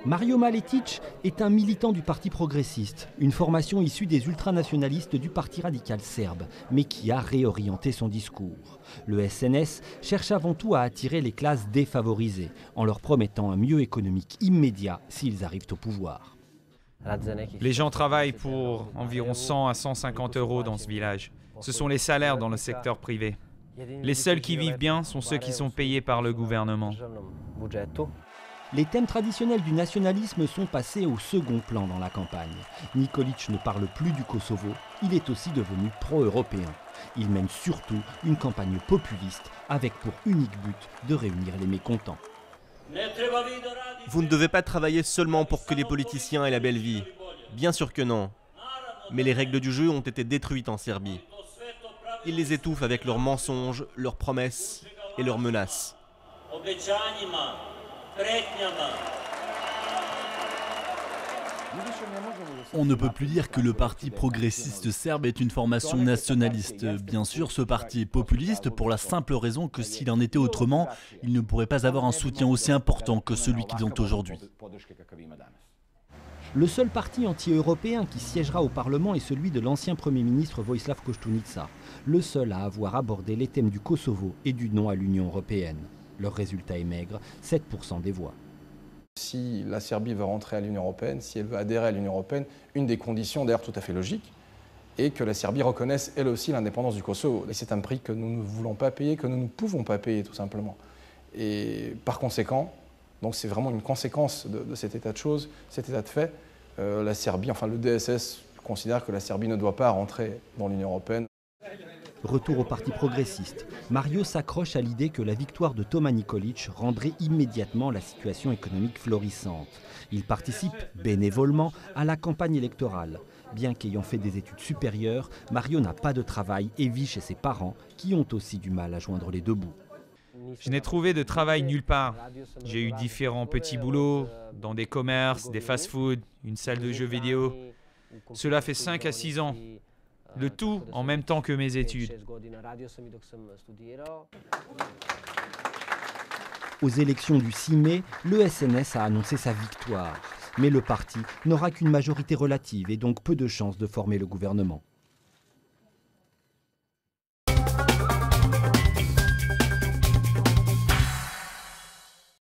Mario Maletic est un militant du Parti progressiste, une formation issue des ultranationalistes du Parti radical serbe, mais qui a réorienté son discours. Le SNS cherche avant tout à attirer les classes défavorisées, en leur promettant un mieux économique immédiat s'ils arrivent au pouvoir. Les gens travaillent pour environ 100 à 150 euros dans ce village. Ce sont les salaires dans le secteur privé. Les seuls qui vivent bien sont ceux qui sont payés par le gouvernement. Les thèmes traditionnels du nationalisme sont passés au second plan dans la campagne. Nikolić ne parle plus du Kosovo, il est aussi devenu pro-européen. Il mène surtout une campagne populiste avec pour unique but de réunir les mécontents. Vous ne devez pas travailler seulement pour que les politiciens aient la belle vie. Bien sûr que non. Mais les règles du jeu ont été détruites en Serbie. Ils les étouffent avec leurs mensonges, leurs promesses et leurs menaces. On ne peut plus dire que le Parti progressiste serbe est une formation nationaliste. Bien sûr, ce parti est populiste pour la simple raison que s'il en était autrement, il ne pourrait pas avoir un soutien aussi important que celui qu'ils ont aujourd'hui. Le seul parti anti-européen qui siégera au Parlement est celui de l'ancien Premier ministre Vojislav Koštunica, le seul à avoir abordé les thèmes du Kosovo et du non à l'Union européenne. Leur résultat est maigre, 7% des voix. Si la Serbie veut rentrer à l'Union européenne, si elle veut adhérer à l'Union européenne, une des conditions d'ailleurs tout à fait logique est que la Serbie reconnaisse elle aussi l'indépendance du Kosovo. Et c'est un prix que nous ne voulons pas payer, que nous ne pouvons pas payer tout simplement. Et par conséquent, donc c'est vraiment une conséquence de cet état de choses, cet état de fait, la Serbie, enfin le DSS considère que la Serbie ne doit pas rentrer dans l'Union européenne. Retour au Parti progressiste. Mario s'accroche à l'idée que la victoire de Toma Nikolić rendrait immédiatement la situation économique florissante. Il participe bénévolement à la campagne électorale. Bien qu'ayant fait des études supérieures, Mario n'a pas de travail et vit chez ses parents qui ont aussi du mal à joindre les deux bouts. Je n'ai trouvé de travail nulle part. J'ai eu différents petits boulots, dans des commerces, des fast-foods, une salle de jeux vidéo. Cela fait 5 à 6 ans. Le tout en même temps que mes études. Aux élections du 6 mai, le SNS a annoncé sa victoire. Mais le parti n'aura qu'une majorité relative et donc peu de chances de former le gouvernement.